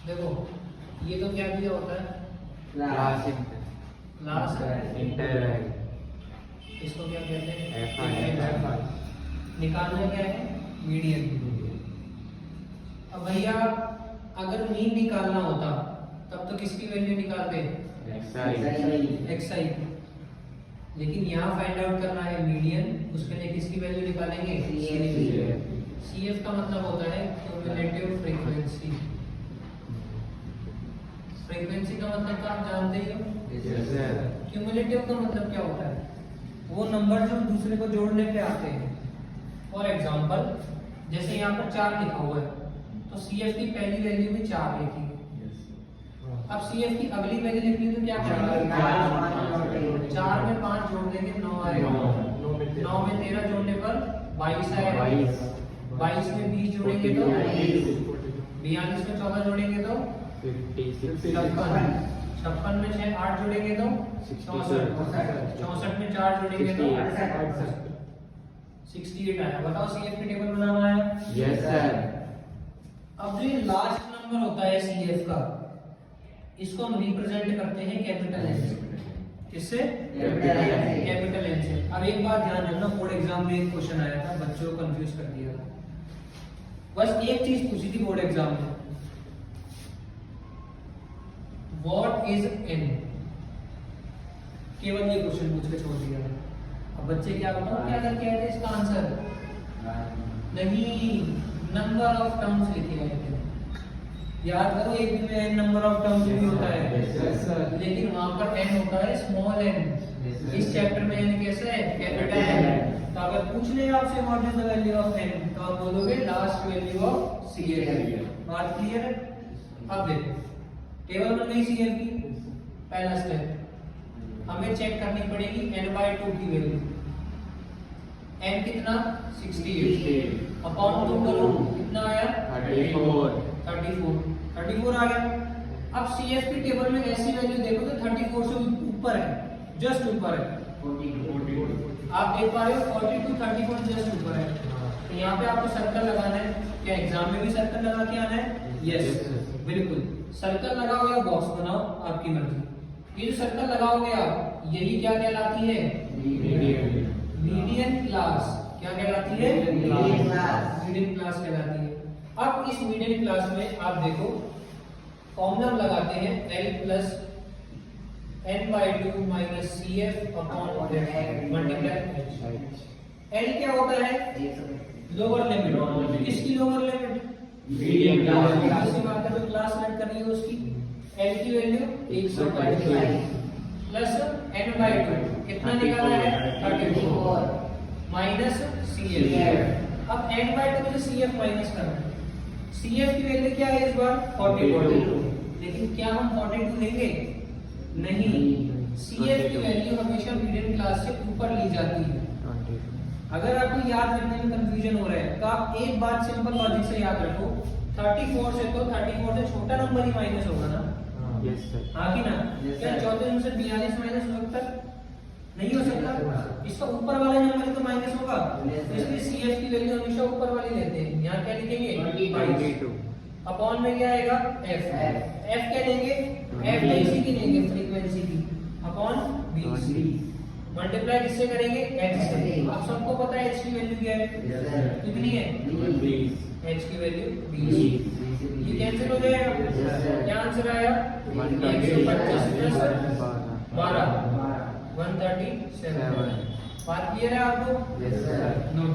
देखो ये तो क्या दिया होता है क्लास इंटरवल, इसको क्या कहते हैं एफ निकालना क्या है मीडियन। अब भैया अगर मीन निकालना होता तब तो किसकी वैल्यू निकालते एक्सआई, लेकिन यहाँ फाइंड आउट करना है मीडियन, उसके लिए किसकी वैल्यू निकालेंगे सीएफ का मतलब होता है क्यूमुलेटिव फ्रीक्वेंसी। फ्रीक्वेंसी का मतलब क्या आप जानते ही हो। क्यूमुलेटिव का मतलब क्या होता है, वो नंबर जो दूसरे को जोड़ने पे आते हैं। फॉर एग्जांपल जैसे यहाँ पर 4 लिखा हुआ है तो सीएफ की पहली वैल्यू में 4 लिखी। अब सीएफ की अगली वैल्यू लिखनी तो क्या करेंगे 4 में 5 जोड़ देंगे 9 आएगा, 9 में 13 जोड़ने पर 22 आएगा, 22 में 20 जोड़ेंगे तो 42 में 14 जोड़ेंगे तो 56 में 6 8 जोड़ेंगे तो 64 में 4 जोड़ेंगे तो 68 आया। बताओ सीएफ की टेबल बनाना है। Yes sir. अब जो ये लास्ट नंबर होता है सीएफ का, इसको हम रिप्रेजेंट करते हैं कैपिटल एन से। किससे? कैपिटल एन से। अब एक बात ध्यान रखना, बोर्ड एग्जाम में एक क्वेश्चन आया था, बच्चों को कंफ्यूज कर दिया था। बस एक चीज पूछी थी बोर्ड एग्जाम में, व्हाट इज एन, केवल ये क्वेश्चन पूछ के छोड़ दिया था। अब बच्चे क्या बताओ क्या करके आए थे इसका आंसर? नहीं, नंबर ऑफ टर्म्स लिखे आए थे। याद करो एक दिन में एन नंबर ऑफ टर्म्स भी होता है, लेकिन वहां पर एन होता है स्मॉल एन। इस चैप्टर में एन कैसा है? Capital N. तो अगर पूछ ले आपसे what is the value of N, तो आप बोलोगे लास्ट वैल्यू ऑफ सीएफ। बात क्लियर है? अब देखो टेबल बन गई सीएफ की। पहला स्टेप हमें चेक करनी पड़ेगी n/2 की वैल्यू। n कितना 68 अपॉन 2 करो कितना आया 34 आ गया। अब सीएफ की टेबल में ऐसी वैल्यू देखो तो 34 से ऊपर है, जस्ट ऊपर है। 40 आप देख पा रहे हो 42 34 जस्ट ऊपर है। तो यहाँ पे आपको सर्कल लगाना है। क्या एग्जाम में भी सर्कल लगा के आना है? यस बिल्कुल। सर्कल लगाओगे या बॉक्स बनाओ, आपकी मर्जी। ये जो सर्कल लगाओगे आप, यही क्या कहलाती है? Median class. क्या कहलाती है? मीडियन क्लास कहलाती है। अब इस मीडियन क्लास में आप देखो फॉर्मूला लगाते हैं L plus n/2 minus CF upon multiply L क्या होता है? Lower limit. किसकी लोअर लिमिट? Median class. इसी बात है, जो क्लास ऐड करनी है उसकी। L की वैल्यू 125 प्लस n/2 कितना निकाला है 34 माइनस CF। अब n/2 में CF माइनस करना है। CF की वैल्यू क्या है इस बार 42, लेकिन क्या हम 42 लेंगे? नहीं, CF की वैल्यू हमेशा मीडियन क्लास से ऊपर ली जाती है। अगर आपको याद रखने में कंफ्यूजन हो रहा है तो आप एक बात सिंपल लॉजिक से याद रखो, 34 से तो 34 से छोटा नंबर ही माइनस होगा ना। Yes sir. हाँ कि ना? क्या 34 से 42 माइनस हो सकता है? नहीं हो सकता। इसका ऊपर वाला नंबर तो माइनस होगा, इसलिए सीएफ की वैल्यू हमेशा ऊपर वाली लेते हैं। यहाँ क्या लिखेंगे 22 अपॉन में क्या आएगा एफ क्या लेंगे? एफ इसी की लेंगे फ्रीक्वेंसी की अपॉन 20 मल्टीप्लाई किससे करेंगे? एच से। आप सबको पता है एच की वैल्यू क्या है? कितनी है? 20। एच की वैल्यू 20। ये कैंसिल हो जाएगा। क्या आंसर आया? 125 प्लस 12 137। बात क्लियर है आपको? Yes sir. नोट